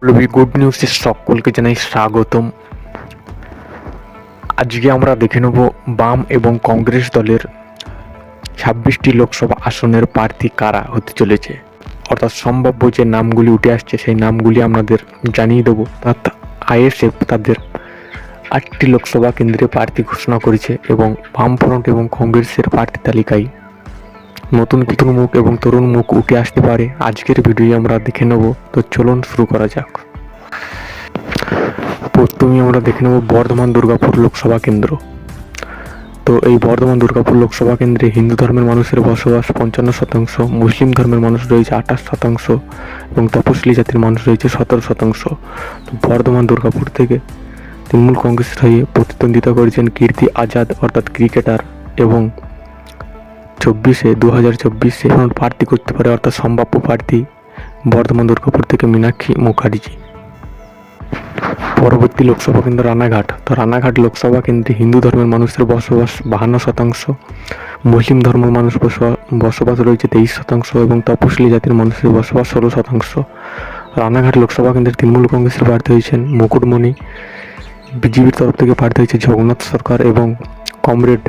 রবি good নিউজে সকলকে জানাই স্বাগতম। আজকে আমরা দেখে নেব বাম এবং কংগ্রেস দলের 26টি লোকসভা আসনের প্রার্থী কারা হতে চলেছে, অর্থাৎ সম্ভাব্য যে নামগুলি উঠে আসছে সেই নামগুলি আপনাদের জানিয়ে দেবো। অর্থাৎ আইএসএফ তাদের 8টি লোকসভা কেন্দ্রে প্রার্থী ঘোষণা করেছে এবং বামফ্রন্ট এবং কংগ্রেসের প্রার্থী তালিকায় নতুন কিছু মুখ এবং তরুণ মুখ উঠে আসতে পারে। আজকের ভিডিও আমরা দেখে নেব, তো চলুন শুরু করা যাক। প্রথমে আমরা দেখে নেব বর্ধমান দুর্গাপুর লোকসভা কেন্দ্র। তো এই বর্ধমান দুর্গাপুর লোকসভা কেন্দ্রে হিন্দু ধর্মের মানুষের বসবাস 55%, মুসলিম ধর্মের মানুষ রয়েছে 28% এবং তপশিলি জাতির মানুষ রয়েছে 17%। তো বর্ধমান দুর্গাপুর থেকে তৃণমূল কংগ্রেসের হয়ে প্রতিদ্বন্দ্বিতা করেছেন কীর্তি আজাদ অর্থাৎ ক্রিকেটার, এবং 2024 এখন প্রার্থী করতে পারে অর্থাৎ সম্ভাব্য প্রার্থী বর্ধমান দুর্গাপুর থেকে মীনাক্ষী মুখার্জি। পরবর্তী লোকসভা কেন্দ্র রানাঘাট। তো রানাঘাট লোকসভা কেন্দ্রে হিন্দু ধর্মের মানুষের বসবাস 52%, মুসলিম ধর্মের মানুষ বসবাস রয়েছে 23% এবং তপশিলি জাতির মানুষের বসবাস 16%। রানাঘাট লোকসভা কেন্দ্রে তৃণমূল কংগ্রেসের প্রার্থী হয়েছেন মুকুটমণি, বিজেপির তরফ থেকে প্রার্থী হয়েছে জগন্নাথ সরকার এবং কমরেড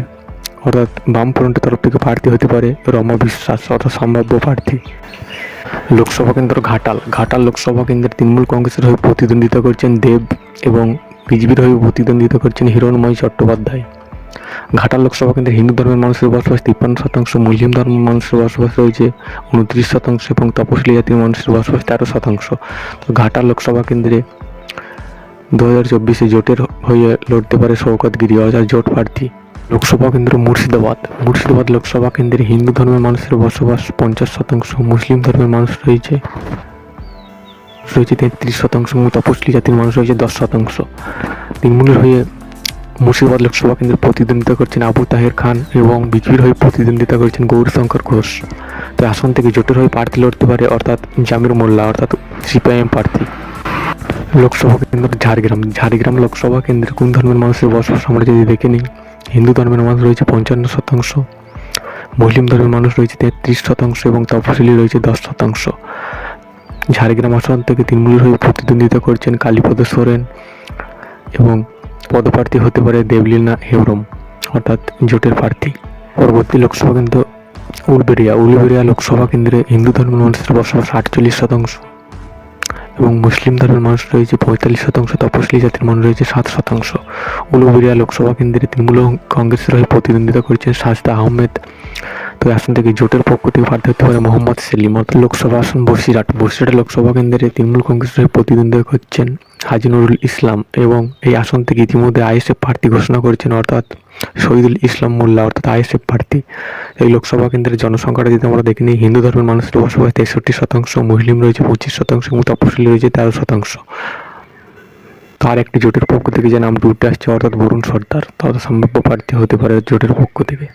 অর্থাৎ বামফ্রন্টের তরফ থেকে প্রার্থী হতে পারে রমা বিশ্বাস অর্থাৎ সম্ভাব্য প্রার্থী। লোকসভা কেন্দ্র ঘাটাল লোকসভা কেন্দ্রে তৃণমূল কংগ্রেসের হয়ে প্রতিদ্বন্দ্বিতা করছেন দেব এবং বিজেপির হয়ে প্রতিদ্বন্দ্বিতা করছেন হিরণময় চট্টোপাধ্যায়। ঘাটাল লোকসভা কেন্দ্রে হিন্দু ধর্মের মানুষের বসবাস 53%, মুসলিম ধর্মের মানুষের বসবাস রয়েছে 29% এবং তপশিলি জাতির মানুষের বসবাস 13%। তো ঘাটাল লোকসভা কেন্দ্রে 2024 জোটের হয়ে লড়তে পারে শওকত গিরি অর্থাৎ জোট প্রার্থী। লোকসভা কেন্দ্র মুর্শিদাবাদ লোকসভা কেন্দ্রে হিন্দু ধর্মের মানুষের বসবাস 50%, মুসলিম ধর্মের মানুষ রয়েছে 33% এবং তপশিলি জাতির মানুষ রয়েছে 10%। তৃণমূলের হয়ে মুর্শিদাবাদ লোকসভা কেন্দ্রে প্রতিদ্বন্দ্বিতা করছেন আবু তাহের খান এবং বিজেপির হয়ে প্রতিদ্বন্দ্বিতা করছেন গৌরশঙ্কর ঘোষ। তো আসন থেকে জোটের হয়ে প্রার্থী লড়তে পারে অর্থাৎ জামির মোল্লা অর্থাৎ সিপিআইএম প্রার্থী। লোকসভা কেন্দ্র ঝাড়গ্রাম লোকসভা কেন্দ্রে কোন ধর্মের মানুষের বসবাস আমরা যদি দেখে নিই, হিন্দু ধর্মের মানুষ রয়েছে 55%, মুসলিম ধর্মের মানুষ রয়েছে 33% এবং তপশিলি রয়েছে 10%। ঝাড়গ্রাম আসন থেকে তৃণমূলের হয়ে প্রতিদ্বন্দ্বিতা করছেন কালীপদ সোরেন এবং পদপ্রার্থী হতে পারে দেবলীনা হেমব্রম অর্থাৎ জোটের প্রার্থী। পরবর্তী লোকসভা কেন্দ্র উলুবেড়িয়া লোকসভা কেন্দ্রে হিন্দু ধর্মের মানুষের বসবাস 48% এবং মুসলিম ধর্মের মানুষ রয়েছে 45%, তপশিলি জাতির মানুষ রয়েছে 7%। উলুবেড়িয়া লোকসভা কেন্দ্রে তৃণমূল কংগ্রেসের হয়ে প্রতিদ্বন্দ্বিতা করছেন সাজদা আহমেদ। তো আসন থেকে জোটের পক্ষ থেকে প্রার্থী হতে পারে মোহাম্মদ সেলিম। লোকসভা আসন বসিরহাট লোকসভা কেন্দ্রে তৃণমূল কংগ্রেসের হয়ে প্রতিদ্বন্দ্বিতা করছেন হাজি নুরুল ইসলাম এবং এই আসন থেকে ইতিমধ্যে আইএসএফ প্রার্থী ঘোষণা করেছেন অর্থাৎ শহীদুল ইসলাম মোল্লা অর্থাৎ আইএসএফ প্রার্থী। এই লোকসভা কেন্দ্রের জনসংখ্যাটা যদি আমরা দেখে নিই, হিন্দু ধর্মের মানুষের বসবাস 63%, মুসলিম রয়েছে 25% এবং তপশিলি রয়েছে 13%। তার একটি জোটের পক্ষ থেকে যে নামটি উঠে আসছে অর্থাৎ বরুণ সর্দার, তার সম্ভাব্য প্রার্থী হতে পারে জোটের পক্ষ থেকে।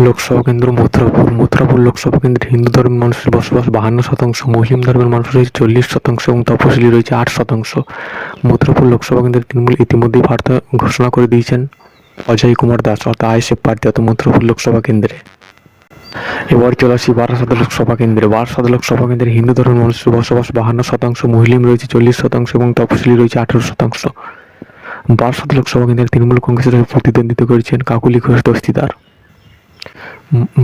লোকসভা কেন্দ্র মথুরাপুর লোকসভা কেন্দ্রে হিন্দু ধর্মের মানুষের বসবাস 52%, মুসলিম ধর্মের মানুষ রয়েছে 40% এবং তপশিলি রয়েছে 8%। মথুরাপুর লোকসভা কেন্দ্রে তৃণমূল ইতিমধ্যেই প্রার্থী ঘোষণা করে দিয়েছেন অজয় কুমার দাস অর্থাৎ আইএসএফ প্রার্থী অর্থাৎ মথুরাপুর লোকসভা কেন্দ্রে। এবার চলে আসি বারাসাত লোকসভা কেন্দ্রে হিন্দু ধর্মের মানুষের বসবাস 52%, মুসলিম রয়েছে 40% এবং তপশিলি রয়েছে 18%। বারাসাত লোকসভা কেন্দ্রে তৃণমূল কংগ্রেসের হয়ে প্রতিদ্বন্দ্বিতা করেছেন কাকুলি ঘোষ দস্তিদার।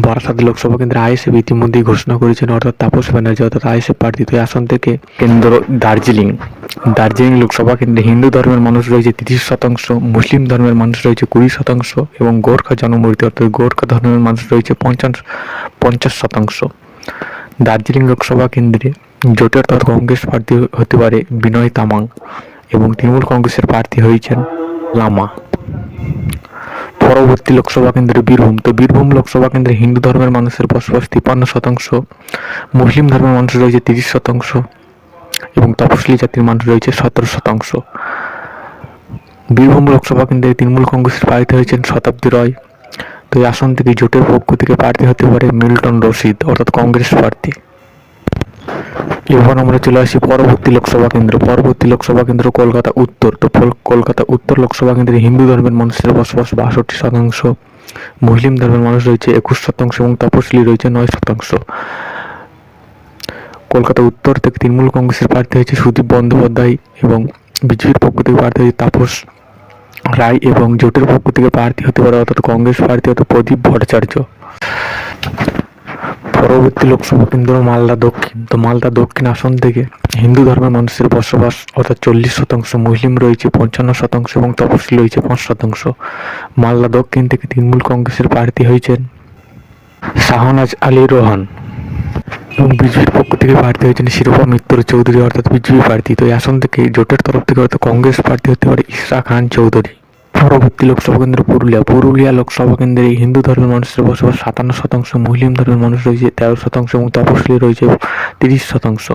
বারাসাত লোকসভা কেন্দ্রে আইএসএফ ইতিমধ্যেই ঘোষণা করেছেন অর্থাৎ তাপস ব্যানার্জি অর্থাৎ আইএসএফ প্রার্থী। তো আসন থেকে কেন্দ্র দার্জিলিং লোকসভা কেন্দ্রে হিন্দু ধর্মের মানুষ রয়েছে 30%, মুসলিম ধর্মের মানুষ রয়েছে 20% এবং গোর্খা জনমূর্তি অর্থাৎ গোর্খা ধর্মের মানুষ রয়েছে 50%। দার্জিলিং লোকসভা কেন্দ্রে জোটের অর্থাৎ কংগ্রেস প্রার্থী হতে পারে বিনয় তামাং এবং তৃণমূল কংগ্রেসের প্রার্থী হয়েছেন লামা। পরবর্তী লোকসভা কেন্দ্র বীরভূম লোকসভা কেন্দ্রে হিন্দু ধর্মের মানুষের বসবাস 53%, মুসলিম ধর্মের মানুষ রয়েছে 30% এবং তপশিলি জাতির মানুষ রয়েছে 17%। বীরভূম লোকসভা কেন্দ্রে তৃণমূল কংগ্রেসের প্রার্থী হয়েছেন শতাব্দী রয়। তো এই আসন থেকে জোটের পক্ষ থেকে প্রার্থী হতে পারে মিল্টন রশিদ অর্থাৎ কংগ্রেস প্রার্থী। এবার আমরা চলে আসি পরবর্তী লোকসভা কেন্দ্র কলকাতা উত্তর। তো কলকাতা উত্তর লোকসভা কেন্দ্রে হিন্দু ধর্মের মানুষের বসবাস 62%, মুসলিম ধর্মের মানুষ রয়েছে 21% এবং তপশিলি রয়েছে 9%। কলকাতা উত্তর থেকে তৃণমূল কংগ্রেসের প্রার্থী হয়েছে সুদীপ বন্দ্যোপাধ্যায় এবং বিজেপির পক্ষ থেকে প্রার্থী হয়েছে তাপস রায় এবং জোটের পক্ষ থেকে প্রার্থী হতে পারে অর্থাৎ কংগ্রেস প্রার্থী হতে প্রদীপ ভট্টাচার্য। পরবর্তী লোকসভা কেন্দ্র মালদা দক্ষিণ। তো মালদা দক্ষিণ আসন থেকে হিন্দু ধর্মের মানুষের বসবাস অর্থাৎ 40%, মুসলিম রয়েছে 55% এবং তপশিলি রয়েছে 5%। মালদা দক্ষিণ থেকে তৃণমূল কংগ্রেসের প্রার্থী হয়েছেন শাহনাজ আলী রোহান এবং বিজেপির পক্ষ থেকে প্রার্থী হয়েছেন শিরোপা মিত্র চৌধুরী অর্থাৎ বিজেপি প্রার্থী। তো এই আসন থেকে জোটের তরফ থেকে অর্থাৎ কংগ্রেস প্রার্থী হতে পারে ইশরা খান চৌধুরী। পরবর্তী লোকসভা কেন্দ্র পুরুলিয়া লোকসভা কেন্দ্রে হিন্দু ধর্মের মানুষের বসবাস 57%, মুসলিম ধর্মের মানুষ রয়েছে 13% এবং তপশিলি রয়েছে 30%।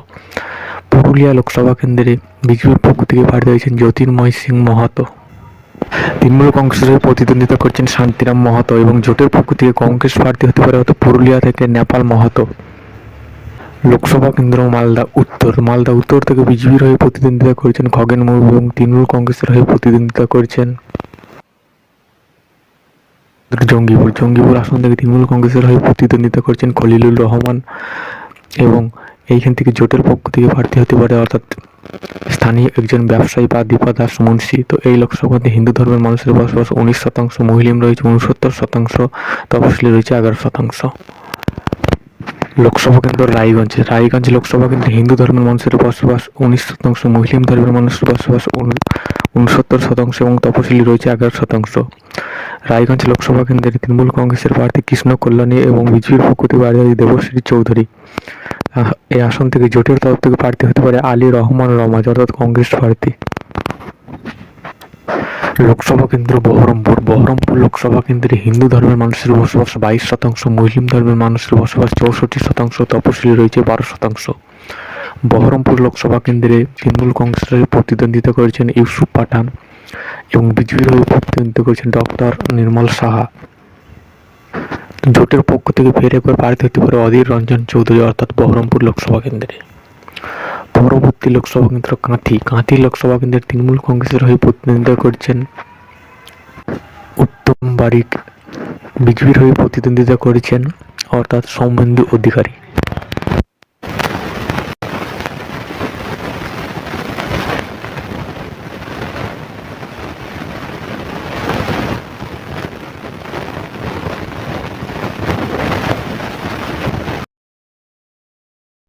পুরুলিয়া লোকসভা কেন্দ্রে বিজেপির পক্ষ থেকে প্রার্থী হয়েছেন জ্যোতির্ময় সিং মাহাতো। তৃণমূল কংগ্রেসের প্রতিদ্বন্দ্বিতা করছেন শান্তিরাম মাহাতো এবং জোটের পক্ষ থেকে কংগ্রেস প্রার্থী হতে পারে অর্থাৎ পুরুলিয়া থেকে নেপাল মাহাতো। লোকসভা কেন্দ্র মালদা উত্তর থেকে বিজেপির হয়ে প্রতিদ্বন্দ্বিতা করেছেন খগেন মুর্মু এবং তৃণমূল কংগ্রেসের হয়ে প্রতিদ্বন্দ্বিতা করেছেন জঙ্গিপুর আসন থেকে তৃণমূল কংগ্রেসের হয়ে প্রতিদ্বন্দ্বিতা করছেন খলিলুর রহমান এবং এইখান থেকে জোটের পক্ষ থেকে প্রার্থী হতে পারে অর্থাৎ স্থানীয় একজন ব্যবসায়ী বা দীপা দাস মুন্সি। তো এই লোকসভাতে হিন্দু ধর্মের মানুষের বসবাস 19%, মুসলিম রয়েছে 69%, তপশিলি রয়েছে 11%। লোকসভা কেন্দ্র রায়গঞ্জ লোকসভা কেন্দ্রে হিন্দু ধর্মের মানুষের বসবাস 19%, মুসলিম ধর্মের মানুষের বসবাস 69% এবং তপশিলি রয়েছে 11%। রায়গঞ্জ লোকসভা কেন্দ্রে তৃণমূল কংগ্রেসের প্রার্থী কৃষ্ণ কল্যাণী এবং বিজেপির পক্ষ থেকে প্রার্থী দেবশ্রী চৌধুরী। এই আসন থেকে জোটের তরফ থেকে প্রার্থী হতে পারে আলী রহমান রমাজ অর্থাৎ কংগ্রেস প্রার্থী। লোকসভা কেন্দ্র বহরমপুর লোকসভা কেন্দ্রে হিন্দু ধর্মের মানুষের বসবাস 22%, মুসলিম ধর্মের মানুষের বসবাস 64%, তপশিলি রয়েছে 12%। বহরমপুর লোকসভা কেন্দ্রে তৃণমূল কংগ্রেসের প্রতিদ্বন্দ্বিতা করেছেন ইউসুফ পাঠান এবং বিজেপির হয়ে প্রতিদ্বন্দ্বিতা করেছেন ডক্টর নির্মল সাহা। জোটের পক্ষ থেকে ফের একবার প্রার্থী হতে পারে অধীর রঞ্জন চৌধুরী অর্থাৎ বহরমপুর লোকসভা কেন্দ্রে। পরবর্তী লোকসভা কেন্দ্র কাঁথি লোকসভা কেন্দ্রে তৃণমূল কংগ্রেসের হয়ে প্রতিদ্বন্দ্বিতা করছেন উত্তম বারিক, বিজেপির হয়ে প্রতিদ্বন্দ্বিতা করেছেন অর্থাৎ সৌমেন্দু অধিকারী।